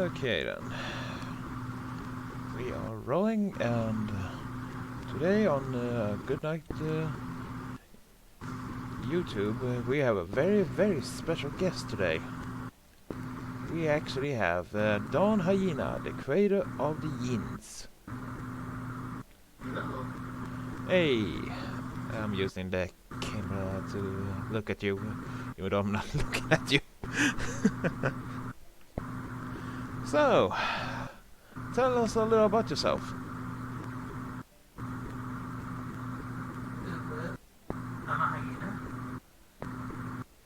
Okay then. We are rolling, and today on Good Night YouTube we have a very special guest today. We actually have Don Hyena, the creator of the Yeens. Hey! I'm using the camera to look at you, even though I'm not looking at you. So, tell us a little about yourself.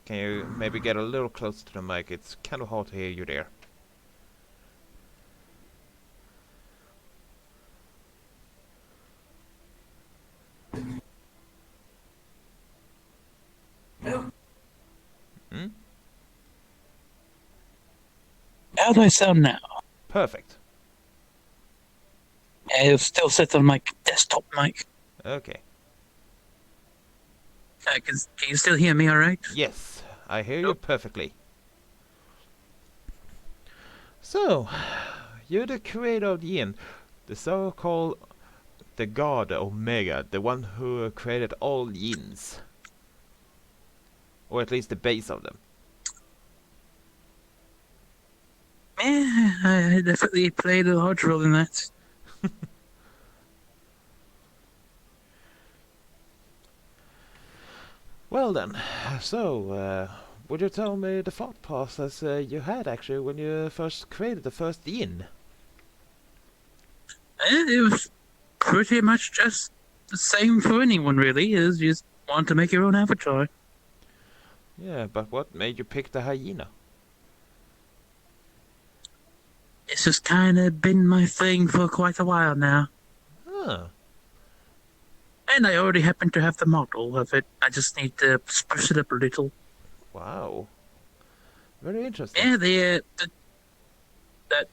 Can you maybe get a little closer to the mic? It's kind of hard to hear you there. Hmm? How do I sound now? Perfect. It still sits on my desktop mic. Okay. Can you still hear me alright? Yes, I hear you perfectly. So, you're the creator of the Yeen, the so-called the god Omega, the one who created all Yeens. Or at least the base of them. Yeah, I definitely played a large role in that. Well then, so, would you tell me the thought process you had actually when you first created the first Yeen? It was pretty much just the same for anyone, really, is you just want to make your own avatar. Yeah, but what made you pick the hyena? It's just kind of been my thing for quite a while now. Huh. And I already happen to have the model of it. I just need to spruce it up a little. Wow. Very interesting. Yeah, that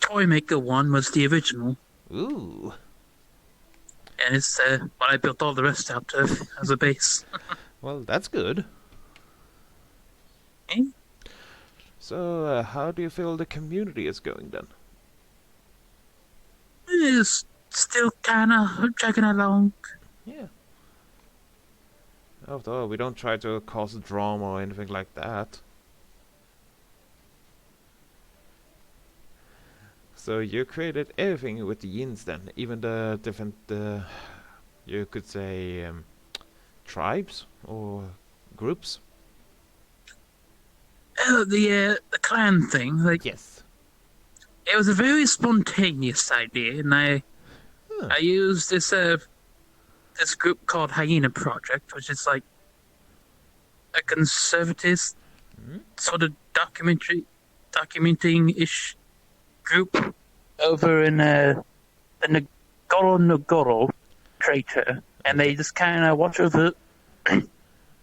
Toy Maker one was the original. Ooh. And it's what I built all the rest out of as a base. Well, that's good. Eh? So, how do you feel the community is going then? It's still kind of chugging along. Yeah. After all, we don't try to cause drama or anything like that. So you created everything with the Yeens then, even the different, you could say, tribes or groups? The clan thing, like Yes. it was a very spontaneous idea, and I used this group called Hyena Project, which is like a conservative sort of documenting ish group over in the Ngorongoro crater, and they just kind of watch over. And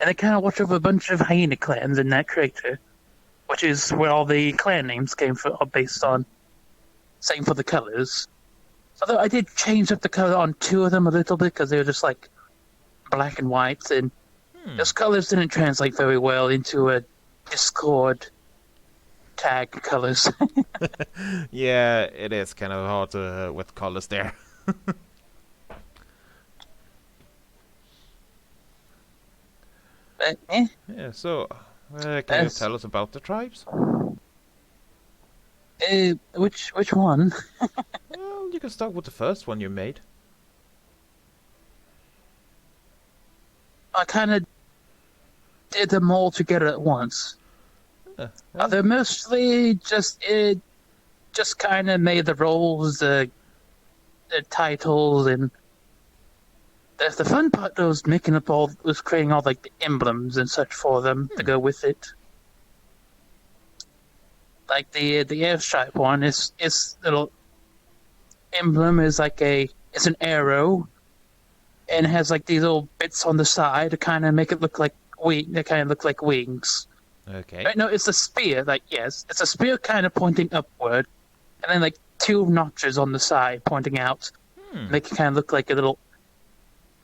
they kind of watch over a bunch of hyena clans in that crater, which is where all the clan names came from, are based on. Same for the colors. Although I did change up the color on two of them a little bit because they were just like black and white, and those colors didn't translate very well into a Discord tag colors. Yeah, it is kind of hard to, with colors there. But, Yeah, so, can you tell us about the tribes? which one? Well, you can start with the first one you made. I kind of did them all together at once. Well, They're mostly just kind of made the roles, the titles, and the fun part was creating all like the emblems and such for them to go with it. Like the airstrike one is little emblem is like it's an arrow, and it has like these little bits on the side to kind of make it look like they kind of look like wings. okay. Right, no, it's a spear. Like yes, it's a spear kind of pointing upward, and then like two notches on the side pointing out, make it kind of look like a little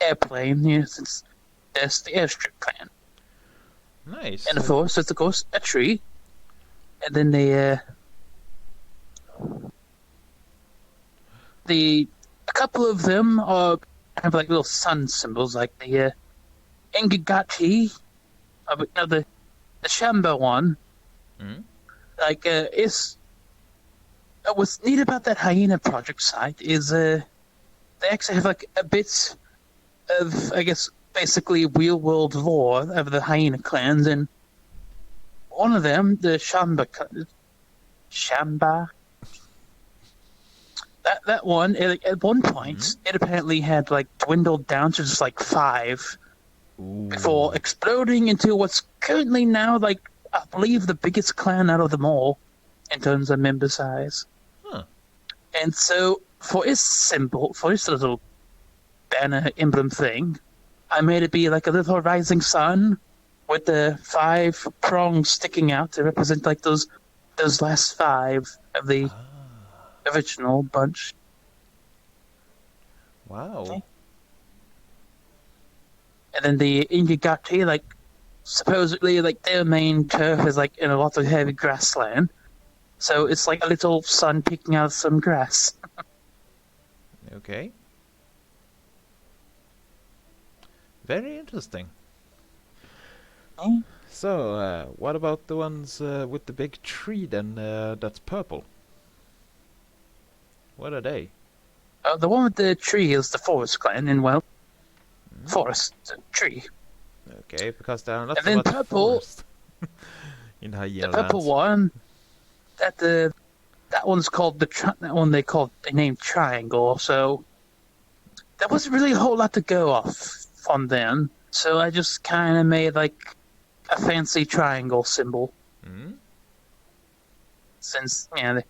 airplane. You know, since there's the airstrip clan. Nice. And of course, there's of course a tree, and then the a couple of them are have like little sun symbols, like the Ingigati, the Shamba one. Mm? Like, is what's neat about that hyena project site is they actually have like a bit of, I guess, basically real world lore of the hyena clans, and one of them, the Shamba, that one, at one point, Mm? it apparently had like dwindled down to just like five Ooh. before exploding into what's currently now like I believe the biggest clan out of them all in terms of member size. Huh. And so for its symbol, for its little banner emblem thing, I made it be like a little rising sun with the five prongs sticking out to represent like those last five of the Ah. original bunch. Wow. And then the Ingigati, like supposedly like their main turf is like in a lot of heavy grassland. So it's like a little sun peeking out of some grass. Okay. Very interesting. Eh? So, what about the ones with the big tree then that's purple? What are they? The one with the tree is the forest clan, and well, Mm? forest tree. Okay, because there are not And so then much purple, forest in the hyena purple lands. one, that one's called that one they named Triangle. So there wasn't really a whole lot to go off on them. So I just kind of made like a fancy triangle symbol. Mm? Since I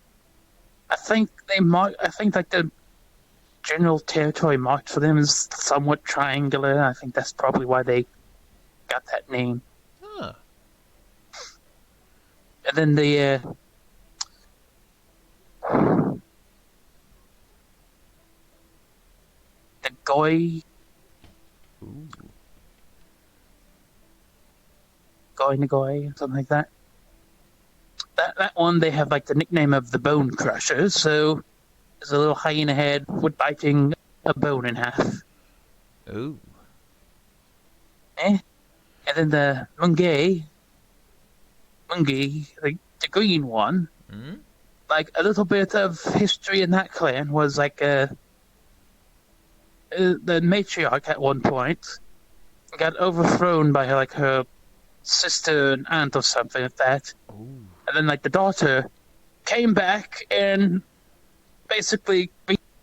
think I think like the general territory marked for them is somewhat triangular. I think that's probably why they got that name. Ah. And then the Ooh. Goy, something like that. That one they have like the nickname of the Bone Crushers. So there's a little hyena head with biting a bone in half. Ooh. Eh? And then the Mungi, the green one. Mm? Like a little bit of history in that clan was like the matriarch at one point got overthrown by like her sister and aunt or something like that, Ooh. and then like the daughter came back and basically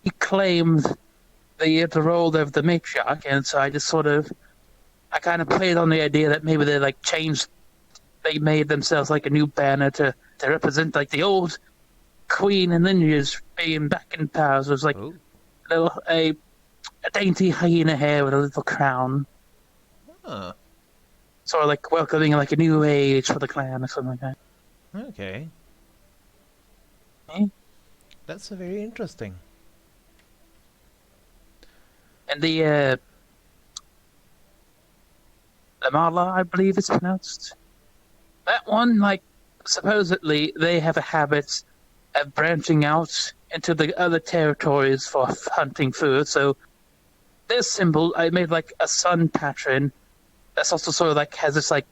reclaimed the role of the matriarch, and so I kind of played on the idea that maybe they made themselves like a new banner to represent like the old queen and lineage being back in power. So it was like Ooh. a dainty hyena hair with a little crown, Huh. sort of like welcoming like a new age for the clan or something like that. Okay. Eh? That's very interesting. And the Lamala, I believe it's pronounced. That one, like, supposedly they have a habit of branching out into the other territories for hunting food. So their symbol, I made like a sun pattern that's also sort of like has this like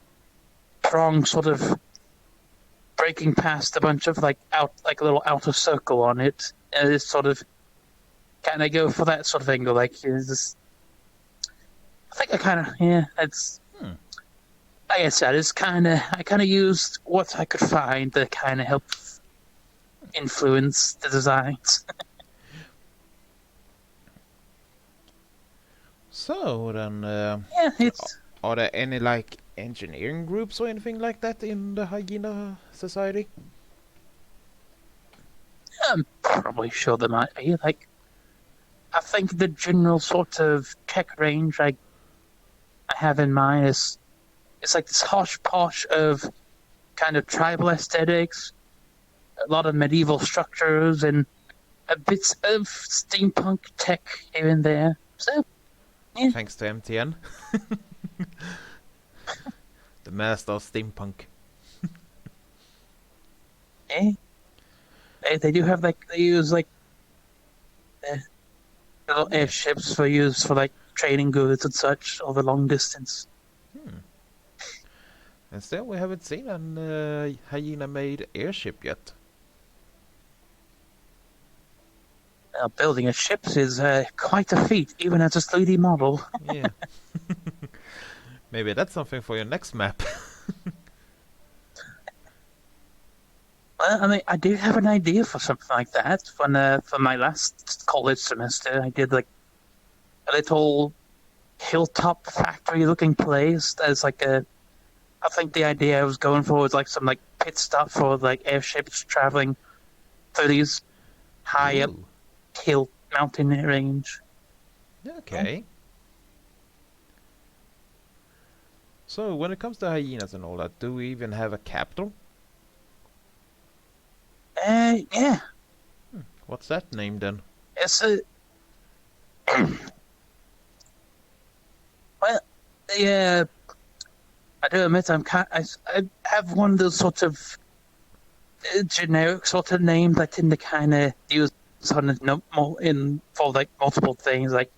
prong sort of breaking past a bunch of like a little outer circle on it, and it's sort of kind of go for that sort of angle. Like, is this? I think I kind of it's. Hmm. Like I said, I kind of used what I could find to kind of help influence the designs. So then, Yeah, it's are there any like engineering groups or anything like that in the hyena society? I'm probably sure there might be. Like, I think the general sort of tech range I have in mind is it's like this hodgepodge of kind of tribal aesthetics, a lot of medieval structures, and a bit of steampunk tech here and there. So, yeah, Thanks to MTN, the master of steampunk. yeah. They do have like they use like little airships for use for like trading goods and such over long distance. And still, we haven't seen an hyena-made airship yet. Building a ship is quite a feat, even as a 3D model. Yeah. Maybe that's something for your next map. Well, I mean, I do have an idea for something like that. For my last college semester, I did like a little hilltop factory-looking place. As like a, I think the idea I was going for was like some like pit stop for like airships traveling through these high up Ooh. hill mountain range. Okay. So, when it comes to hyenas and all that, do we even have a capital? Yeah, What's that name then? it's a well, yeah. I do admit I have one of those sort of generic sort of names I tend to kind of use on in for like multiple things like.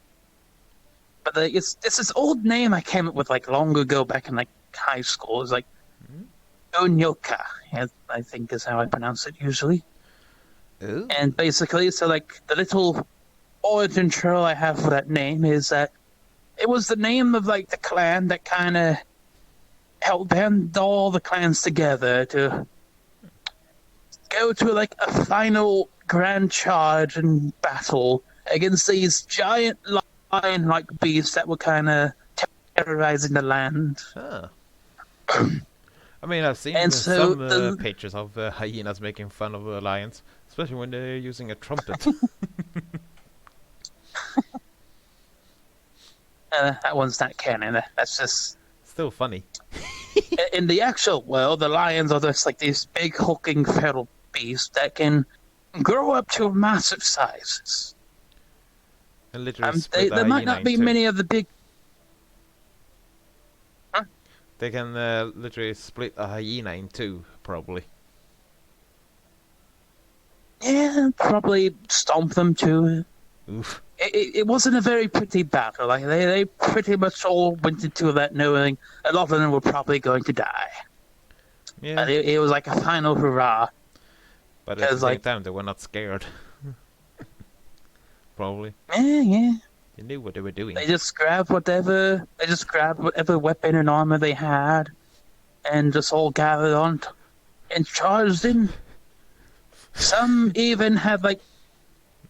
But it's this old name I came up with like long ago back in like high school. It's like Onyoka, I think is how I pronounce it usually. Ooh. And basically, so like the little origin trail I have for that name is that it was the name of like the clan that kind of helped band all the clans together to go to like a final grand charge and battle against these giant lion-like beasts that were kind of terrorizing the land. Huh. I mean, I've seen And so some pictures of hyenas making fun of lions, especially when they're using a trumpet. that one's not canon. That's just Still funny. in the actual world. The lions are just like these big hulking feral beasts that can grow up to massive sizes. And literally split a There might hyena not be in two. many of the big. They can literally split a hyena in two, probably. Yeah, probably stomp them too. Oof. It wasn't a very pretty battle. Like they pretty much all went into that knowing a lot of them were probably going to die. Yeah, But it was like a final hurrah. but at the 'cause, same like- time, they were not scared. Probably. Yeah. They knew what they were doing. They just grabbed whatever weapon and armor they had, and just all gathered on and charged in. Some even had like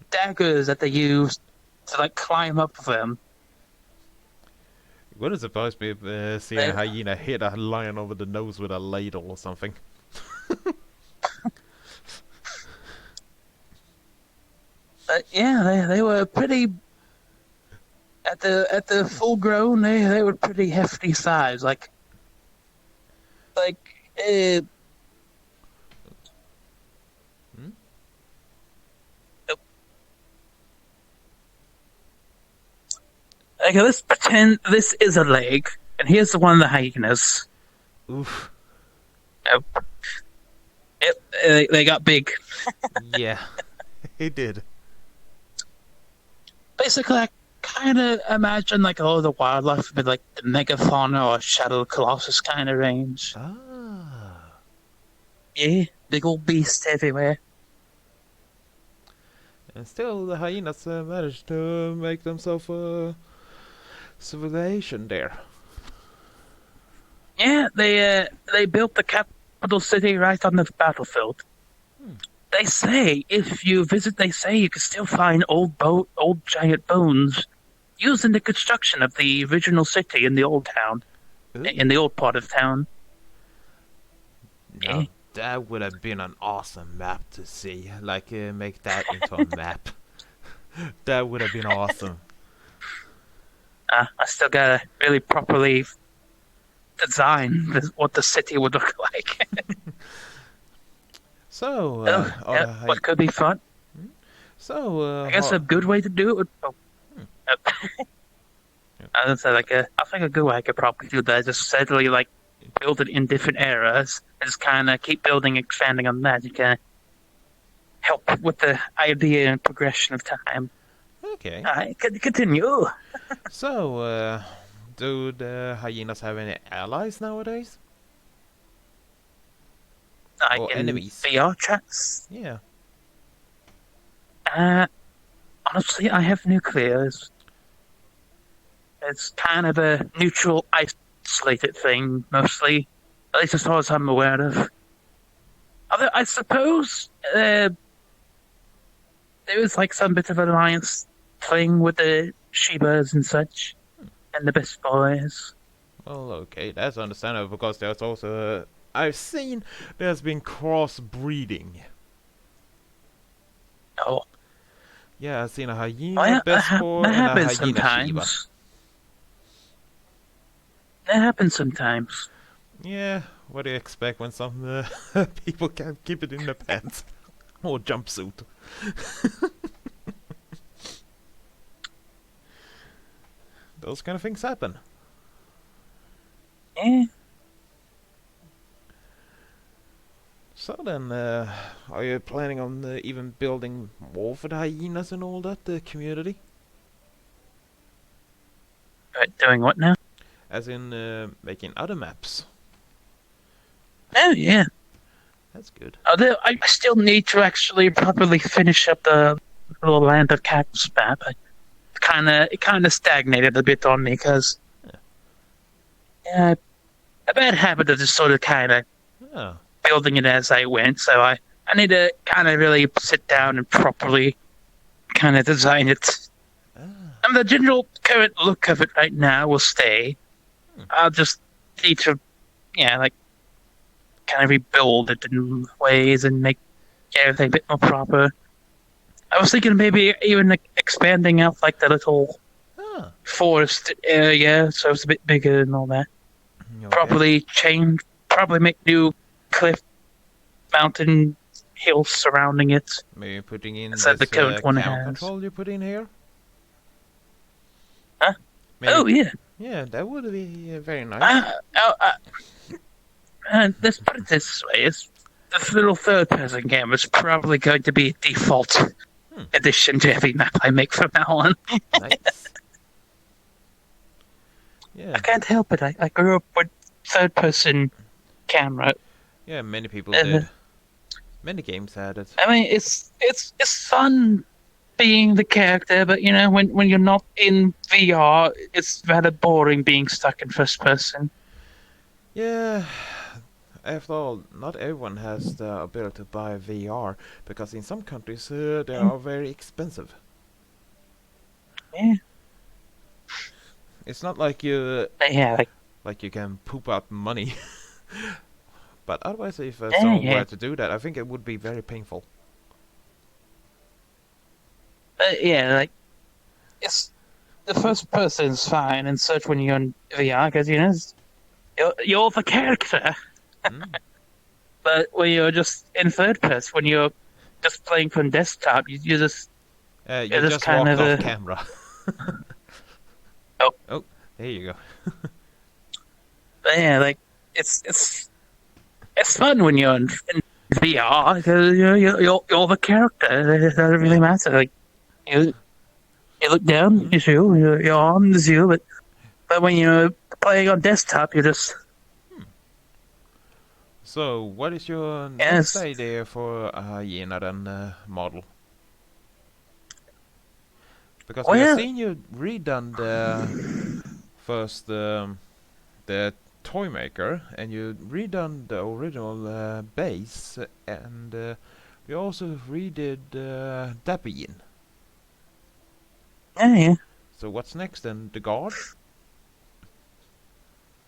daggers that they used to like climb up them. It wouldn't surprise me if seeing a hyena hit a lion over the nose with a ladle or something. But yeah, they were pretty at the full grown. They were pretty hefty size. Like uh, okay, let's pretend this is a leg, and here's the one of the hyenas. Oof. Yep, they got big. Yeah, he did. Basically, I kind of imagine like all the wildlife with like the megafauna or shadow colossus kind of range. Ah. Yeah, big old beasts everywhere. And still, the hyenas managed to make themselves a civilization there. Yeah, they built the capital city right on the battlefield. They say if you visit, they say you can still find old giant bones used in the construction of the original city in the old town, Ooh. in the old part of town. Now, that would have been an awesome map to see. Like, make that into a map. That would have been awesome. I still gotta really properly design what the city would look like. So, What could be fun? so, I guess a good way to do it would. I would say I think a good way I could probably do that is just steadily like build it in different eras and just kind of keep building, expanding on that. You can help with the idea and progression of time. Okay. I can continue. So, do the hyenas have any allies nowadays? Like Or in enemies? VR chats. Yeah. Uh, Honestly, I have nuclear. It's kind of a neutral, isolated thing, mostly. At least as far as I'm aware of. Although I suppose there is like some bit of an alliance thing with the Shebas and such, and the best boys. Well, okay, that's understandable because there's also. I've seen there's been crossbreeding. Oh, Yeah, I've seen a hyena well, best boy that and a happens hyena Sheba. sometimes. That happens sometimes. Yeah, what do you expect when some people can't keep it in their pants or jumpsuit? Those kind of things happen. Yeah. So then, are you planning on even building more for the hyenas and all that, the community? But doing what now? As in, making other maps. Oh, yeah. That's good. Although I still need to actually properly finish up the little Land of Cactus map. It kind of stagnated a bit on me because yeah, a bad habit of just sort of kind of Oh, building it as I went. So I need to kind of really sit down and properly kind of design it. ah, And the general current look of it right now will stay. I'll just need to, yeah, like kind of rebuild it in ways and make everything a bit more proper. I was thinking maybe even like expanding out like the little ah, forest area so it's a bit bigger and all that. okay. Probably make new cliff mountain hills surrounding it Maybe putting in instead of the this current one it cam has. control you put in here? Huh? Maybe, Oh, yeah. yeah, that would be very nice. Let's put it this way. This little third person game is probably going to be a default Hmm, addition to every map I make from now on. nice. I Yeah, can't help it. I grew up with third person camera. yeah, many people Uh, did. Many games had it. I mean, it's fun being the character, but you know, when you're not in VR, it's rather boring being stuck in first person. Yeah, after all, not everyone has the ability to buy VR because in some countries they Yeah, are very expensive. yeah, It's not like you yeah, like you can poop out money. But otherwise, if yeah, someone yeah. were to do that, I think it would be very painful. Yeah, like it's the first person's fine and such when you're in VR because you know you're the character. Mm. But when you're just in third person, when you're just playing from desktop, You you're just just kind walked of off a camera. oh Oh, there you go. but yeah, like it's fun when you're in VR because you know you're the character. It doesn't really Yeah. matter. Like you you look down, Mm. it's you. Your arm is you. But when you're playing on desktop, you just So, what is your next yes. idea for a hyena then model? Because we have Well, seen you redone the first the toy maker, and you redone the original base, and we also redid Dapper Yin. yeah, yeah. So what's next then? The guard?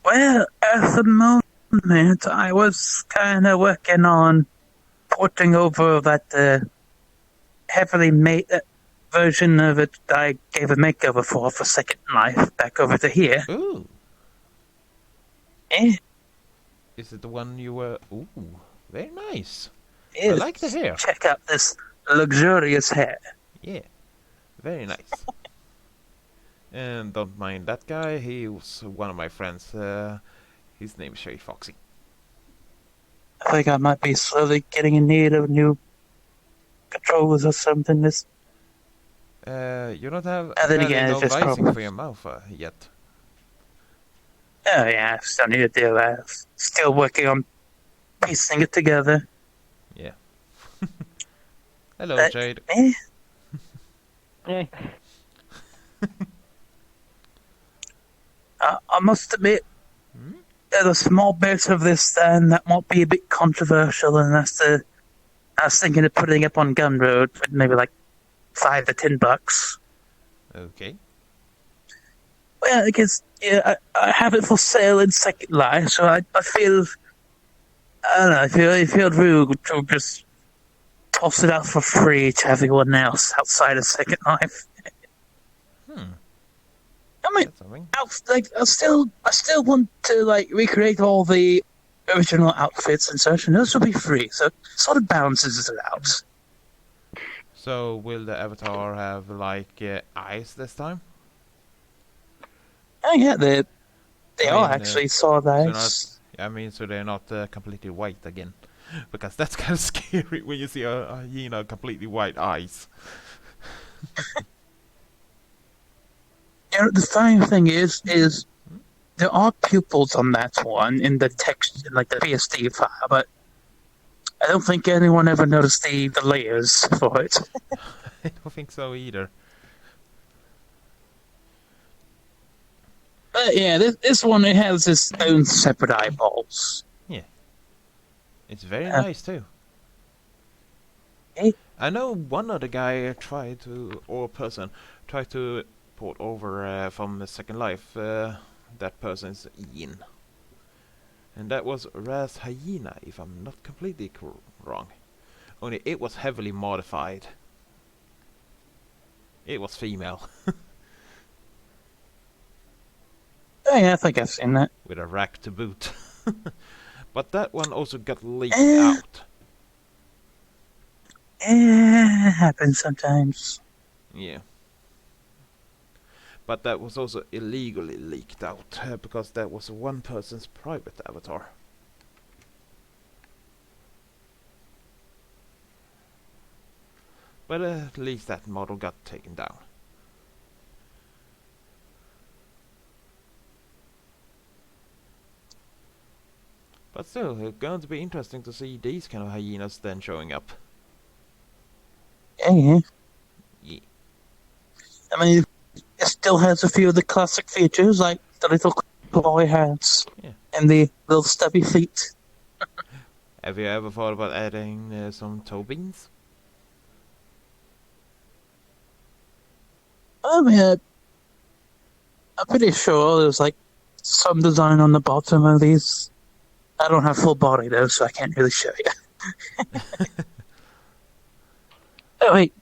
Well, at the moment, I was kind of working on porting over that heavily made version of it that I gave a makeover for Second Life back over to here. Ooh, Eh, is it the one you were? Ooh, very nice. I like the yes. hair. Check out this luxurious hair. Yeah, very nice. And don't mind that guy. He was one of my friends. His name is Shay Foxy. I think I might be slowly getting in need of new controllers or something. This You don't have And then padding again, it's or just vising probably. for your mouth yet. Oh yeah, I still need to do that. Still working on piecing it together. Yeah. Hello, But Jade. eh, Yeah. I must admit, Hmm? there's a small bit of this then that might be a bit controversial, and that's the. I was thinking of putting up on Gumroad for maybe like $5 to $10. Okay. Well, because yeah, I have it for sale in Second Life, so I feel I don't know. I feel rude to just toss it out for free to everyone else outside of Second Life. Hmm. I mean, That's something. I still want to like recreate all the original outfits and such, and those will be free. So it sort of balances it out. So, will the avatar have, like, eyes this time? Oh yeah, they I are mean, actually saw so not. that. I mean, so they're not completely white again. Because that's kind of scary when you see a hyena completely white eyes. You know, the funny thing is there are pupils on that one in the text, like the PSD file, but I don't think anyone ever noticed the layers for it. I don't think so either. But yeah, this one it has its own separate eyeballs. It's very Uh, nice too. eh? I know one other guy tried to, or person, tried to port over from the Second Life. That person's Yeen. And that was Ras Hyena, if I'm not completely wrong. Only it was heavily modified. It was female, Oh yeah, I think I've seen that. with a rack to boot. But that one also got leaked Eh. out. It happens sometimes. Yeah. But that was also illegally leaked out, because that was one person's private avatar. But at least that model got taken down. But still, it's going to be interesting to see these kind of hyenas then showing up. Yeah. Yeah. I mean, it still has a few of the classic features, like the little clawy hands Yeah. and the little stubby feet. Have you ever thought about adding some toe beans? I mean, I'm pretty sure there's like some design on the bottom of these. I don't have full body though, so I can't really show you. Oh wait,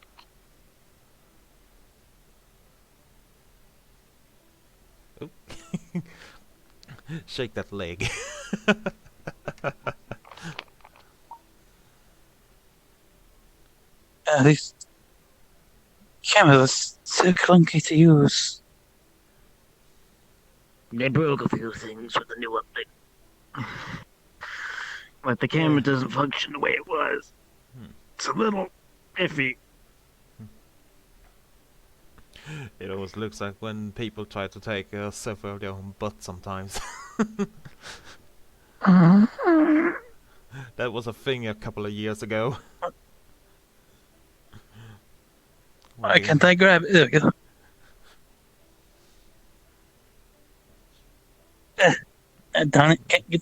Shake that leg. these cameras so clunky to use. They broke a few things with the new update. But the camera doesn't function the way it was. It's a little iffy. It always looks like when people try to take a selfie of their own butt sometimes. That was a thing a couple of years ago. Why can't I grab it? There we go. Darn it, can't get.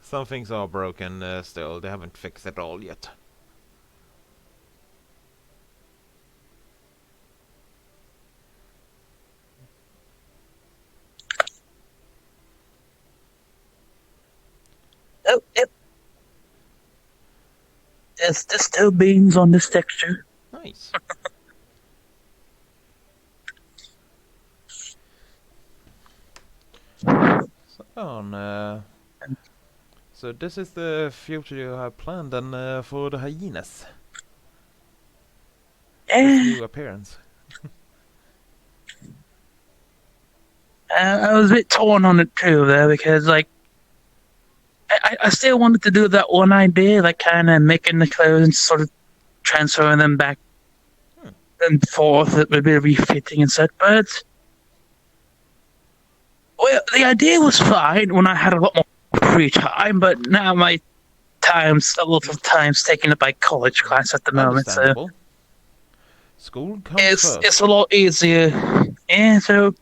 Some things are broken still, they haven't fixed it all yet. Oh, yep. There's still beans on this texture. Nice. So this is the future you have planned then for the hyenas. This new appearance. I was a bit torn on it too, there, because like I still wanted to do that one idea, like kind of making the clothes and sort of transferring them back and forth it would be refitting and such, but well, the idea was fine when I had a lot more free time, but now my a lot of time's taken up by college class at the moment, so Understandable. School comes it's first. a lot easier. Yeah, so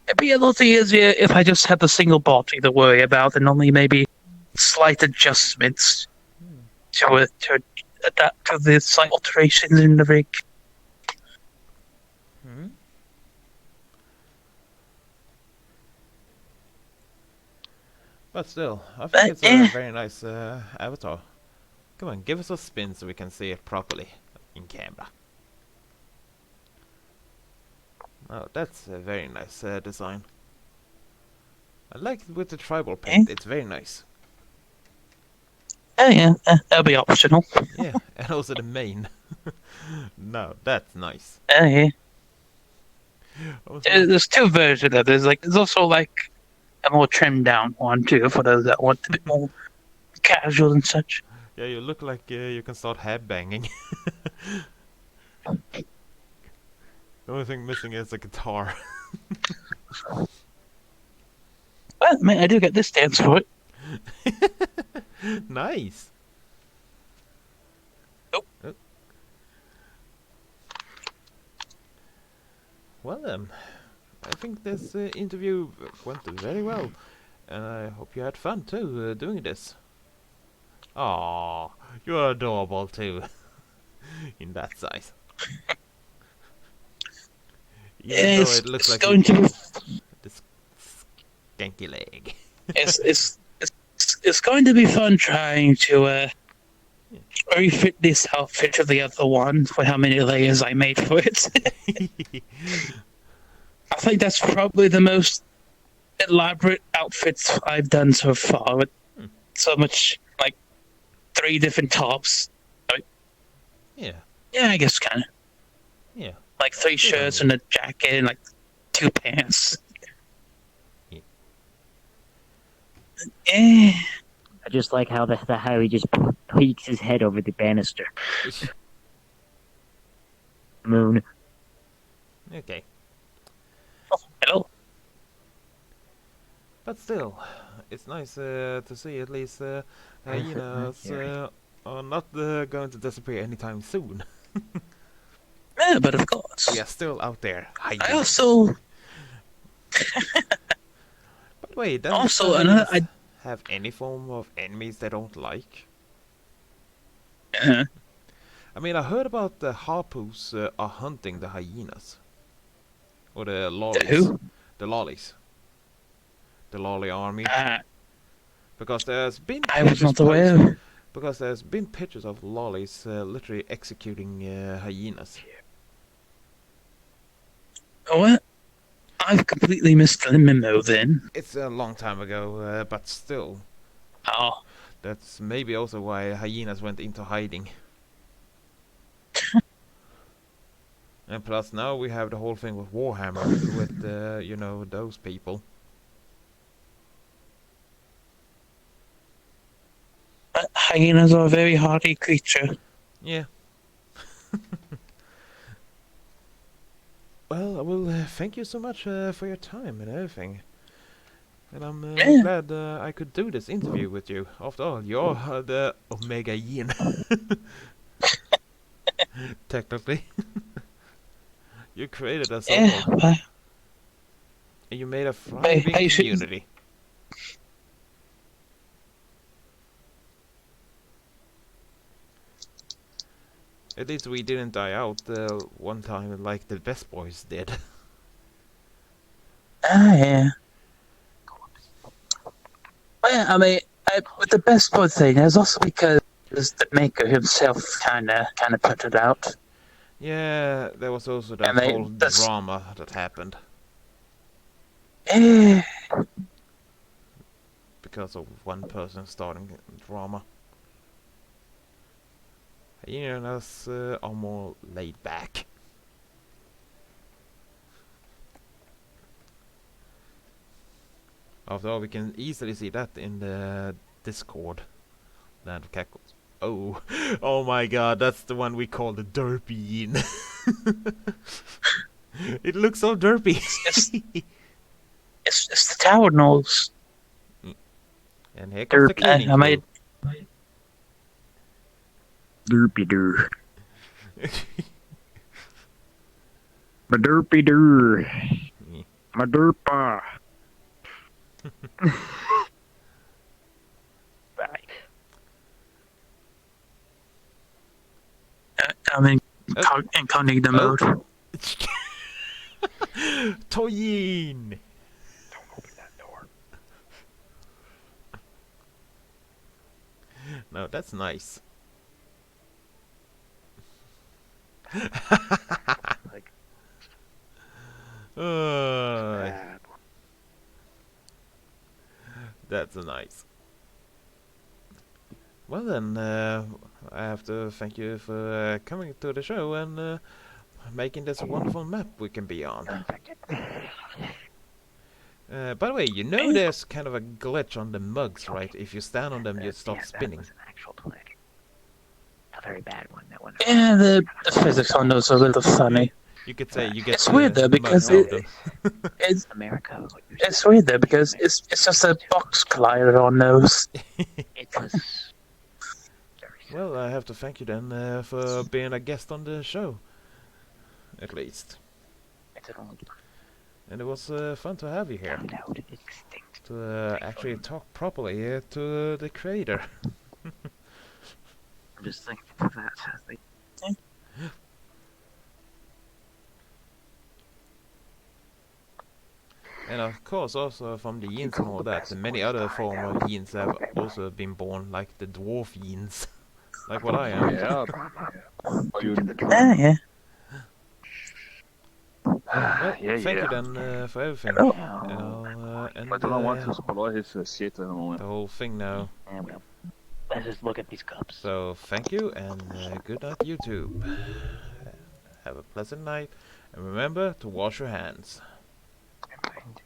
it'd be a lot easier if I just had a single body to worry about and only maybe slight adjustments to adapt to the slight alterations in the rig. Hmm. But still, I think it's a very nice avatar. Come on, give us a spin so we can see it properly in camera. Oh, that's a very nice design. I like it with the tribal paint. It's very nice. Oh yeah, that'll be optional. Yeah, and also the mane. No, that's nice. Oh yeah. Also, like, There's two versions of it. There's also like a more trimmed down one too for those that want a bit more casual and such. yeah, you look like you can start head banging. The only thing missing is a guitar. Well, mate, I do get this dance for it. Nice. Oh. Oh. Well then, I think this interview went very well, and I hope you had fun too doing this. Aww, you're adorable too, in that size. Even though it looks It's like going to be this skanky leg. it's going to be fun trying to refit this outfit to the other one for how many layers I made for it. I think that's probably the most elaborate outfits I've done so far. With so much, like 3 different tops. Yeah, Yeah, I guess kind of yeah. like 3 shirts and a jacket and like 2 pants. Yeah. Eh. I just like how how he just tweaks his head over the banister. Moon. Okay, Hello. but still, it's nice to see at least hyenas are not going to disappear anytime soon. Yeah, but of course. We are still out there hiding. I also But wait, does also the another hyenas have any form of enemies they don't like? I mean, I heard about the harpoos are hunting the hyenas. Or the lollies. who? The lollies. The lolly army. Because there's been I was pictures not posted. aware. Because there's been pictures of lollies literally executing hyenas. What? I've completely missed the memo then. It's a long time ago, but still. Oh, That's maybe also why hyenas went into hiding. And plus now we have the whole thing with Warhammer, with, you know, those people. hyenas are a very hardy creature. Yeah. Well, I will thank you so much for your time and everything. And I'm Yeah. glad I could do this interview with you. After all, you're the Omega Yeen. Technically. You created a Yeah, solo. but And you made a thriving I should- community. At least we didn't die out one time like the Best Boys did. yeah. Well, I mean, with the best part thing is also because the maker himself kind of put it out. Yeah, there was also that And they- whole that's- drama that happened Eh, because of one person starting drama. Hyenas are more laid back. After all, we can easily see that in the Discord. Land of Cackles. Oh, oh my god, that's the one we call the Derpy Yeen. It looks so derpy. It's the tower nose. And here comes the cleaning I made Derpy dur. My derpy dur. My derpa. right. I'm in incognito mode. Toyin! Don't open that door. No, that's nice. Like Uh, crap. that's nice. Well then, I have to thank you for coming to the show and making this wonderful map we can be on. By the way, you know there's kind of a glitch on the mugs, right? If you stand on them, you start Yeah, spinning. That was an actual glitch. A very bad one. That one. Yeah, the physics on those are a little funny. You could say you get It's weird though because mugs out of them. it's America. What you it's weird though because it's just a box collider on those. It was. Well, I have to thank you then for being a guest on the show, at least. It's an old And it was fun to have you here, found out extinct. to actually talk properly to the creator. I'm just thinking of that as they. And of course also from the Yeens and all that, and many other former Yeens have also been born, like the dwarf Yeens. Like what I am. Yeah. Are you Yeah. Well, Yeah, thank you yeah. then for everything. Oh. And I'll end Maar dan want ze spullen is shit at the moment. the whole thing now. And well, let's just look at these cups. So thank you and good night YouTube. Have a pleasant night and remember to wash your hands. I'm going to